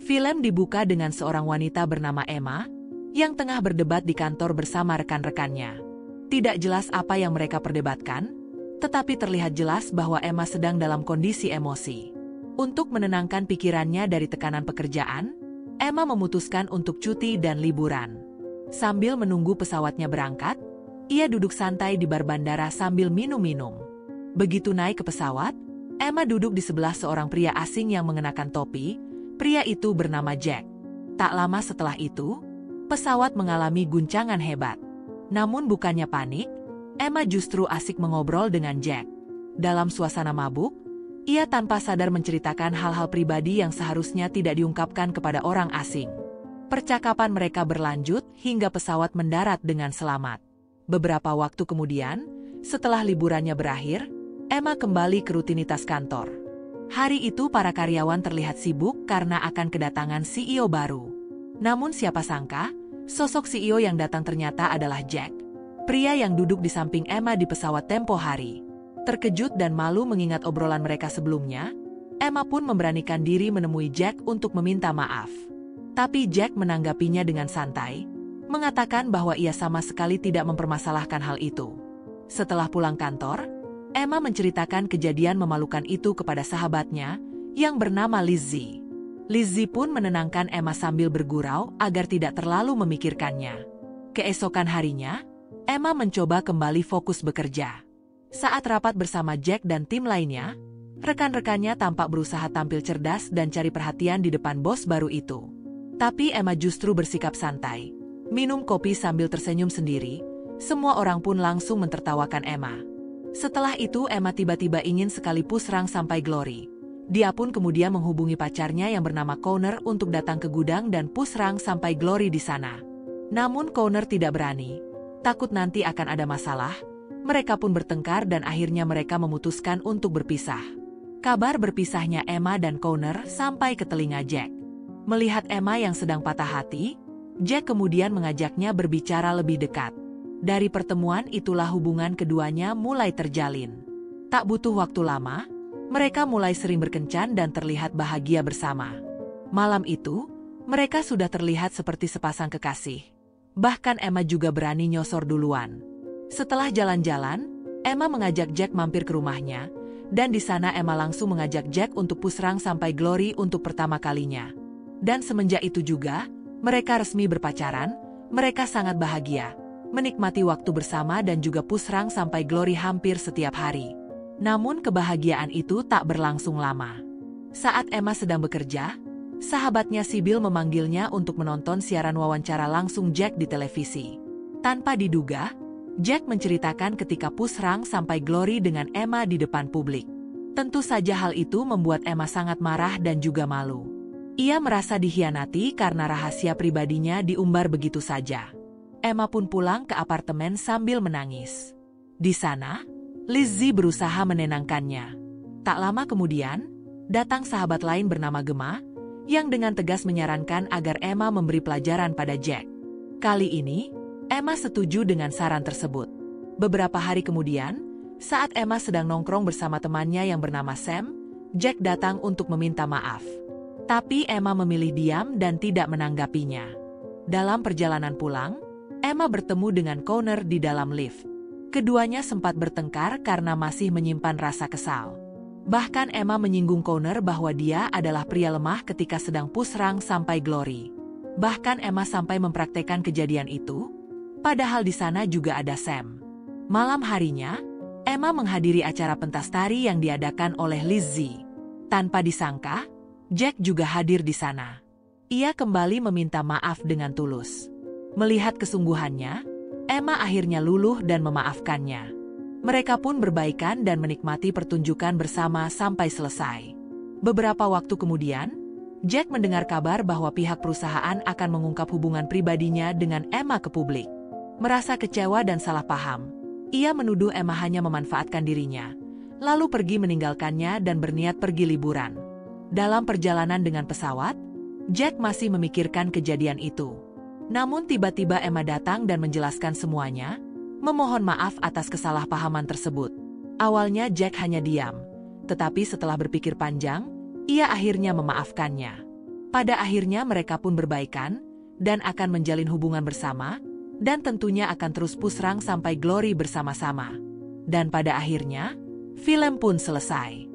Film dibuka dengan seorang wanita bernama Emma yang tengah berdebat di kantor bersama rekan-rekannya. Tidak jelas apa yang mereka perdebatkan, tetapi terlihat jelas bahwa Emma sedang dalam kondisi emosi. Untuk menenangkan pikirannya dari tekanan pekerjaan, Emma memutuskan untuk cuti dan liburan. Sambil menunggu pesawatnya berangkat, ia duduk santai di bar bandara sambil minum-minum. Begitu naik ke pesawat, Emma duduk di sebelah seorang pria asing yang mengenakan topi. Pria itu bernama Jack. Tak lama setelah itu, pesawat mengalami guncangan hebat. Namun bukannya panik, Emma justru asik mengobrol dengan Jack. Dalam suasana mabuk, ia tanpa sadar menceritakan hal-hal pribadi yang seharusnya tidak diungkapkan kepada orang asing. Percakapan mereka berlanjut hingga pesawat mendarat dengan selamat. Beberapa waktu kemudian, setelah liburannya berakhir, Emma kembali ke rutinitas kantor. Hari itu para karyawan terlihat sibuk karena akan kedatangan CEO baru. Namun siapa sangka, sosok CEO yang datang ternyata adalah Jack, pria yang duduk di samping Emma di pesawat tempo hari. Terkejut dan malu mengingat obrolan mereka sebelumnya, Emma pun memberanikan diri menemui Jack untuk meminta maaf. Tapi Jack menanggapinya dengan santai, mengatakan bahwa ia sama sekali tidak mempermasalahkan hal itu. Setelah pulang kantor, Emma menceritakan kejadian memalukan itu kepada sahabatnya yang bernama Lizzie. Lizzie pun menenangkan Emma sambil bergurau agar tidak terlalu memikirkannya. Keesokan harinya, Emma mencoba kembali fokus bekerja. Saat rapat bersama Jack dan tim lainnya, rekan-rekannya tampak berusaha tampil cerdas dan cari perhatian di depan bos baru itu. Tapi Emma justru bersikap santai. Minum kopi sambil tersenyum sendiri, semua orang pun langsung mentertawakan Emma. Setelah itu Emma tiba-tiba ingin sekali pusrang sampai Glory. Dia pun kemudian menghubungi pacarnya yang bernama Connor untuk datang ke gudang dan pusrang sampai Glory di sana. Namun Connor tidak berani. Takut nanti akan ada masalah. Mereka pun bertengkar dan akhirnya mereka memutuskan untuk berpisah. Kabar berpisahnya Emma dan Connor sampai ke telinga Jack. Melihat Emma yang sedang patah hati, Jack kemudian mengajaknya berbicara lebih dekat. Dari pertemuan itulah hubungan keduanya mulai terjalin. Tak butuh waktu lama, mereka mulai sering berkencan dan terlihat bahagia bersama. Malam itu, mereka sudah terlihat seperti sepasang kekasih. Bahkan Emma juga berani nyosor duluan. Setelah jalan-jalan, Emma mengajak Jack mampir ke rumahnya, dan di sana Emma langsung mengajak Jack untuk pusrang sampai Glory untuk pertama kalinya. Dan semenjak itu juga, mereka resmi berpacaran, mereka sangat bahagia. Menikmati waktu bersama dan juga pusrang sampai Glory hampir setiap hari. Namun kebahagiaan itu tak berlangsung lama. Saat Emma sedang bekerja, sahabatnya Sibyl memanggilnya untuk menonton siaran wawancara langsung Jack di televisi. Tanpa diduga, Jack menceritakan ketika pusrang sampai Glory dengan Emma di depan publik. Tentu saja hal itu membuat Emma sangat marah dan juga malu. Ia merasa dikhianati karena rahasia pribadinya diumbar begitu saja. Emma pun pulang ke apartemen sambil menangis. Di sana, Lizzie berusaha menenangkannya. Tak lama kemudian, datang sahabat lain bernama Gemma, yang dengan tegas menyarankan agar Emma memberi pelajaran pada Jack. Kali ini, Emma setuju dengan saran tersebut. Beberapa hari kemudian, saat Emma sedang nongkrong bersama temannya yang bernama Sam, Jack datang untuk meminta maaf. Tapi Emma memilih diam dan tidak menanggapinya. Dalam perjalanan pulang, Emma bertemu dengan Connor di dalam lift. Keduanya sempat bertengkar karena masih menyimpan rasa kesal. Bahkan Emma menyinggung Connor bahwa dia adalah pria lemah ketika sedang pusrang sampai Glory. Bahkan Emma sampai mempraktekkan kejadian itu, padahal di sana juga ada Sam. Malam harinya, Emma menghadiri acara pentas tari yang diadakan oleh Lizzie. Tanpa disangka, Jack juga hadir di sana. Ia kembali meminta maaf dengan tulus. Melihat kesungguhannya, Emma akhirnya luluh dan memaafkannya. Mereka pun berbaikan dan menikmati pertunjukan bersama sampai selesai. Beberapa waktu kemudian, Jack mendengar kabar bahwa pihak perusahaan akan mengungkap hubungan pribadinya dengan Emma ke publik. Merasa kecewa dan salah paham, ia menuduh Emma hanya memanfaatkan dirinya, lalu pergi meninggalkannya dan berniat pergi liburan. Dalam perjalanan dengan pesawat, Jack masih memikirkan kejadian itu. Namun tiba-tiba Emma datang dan menjelaskan semuanya, memohon maaf atas kesalahpahaman tersebut. Awalnya Jack hanya diam, tetapi setelah berpikir panjang, ia akhirnya memaafkannya. Pada akhirnya mereka pun berbaikan, dan akan menjalin hubungan bersama, dan tentunya akan terus pusrang sampai Glory bersama-sama. Dan pada akhirnya, film pun selesai.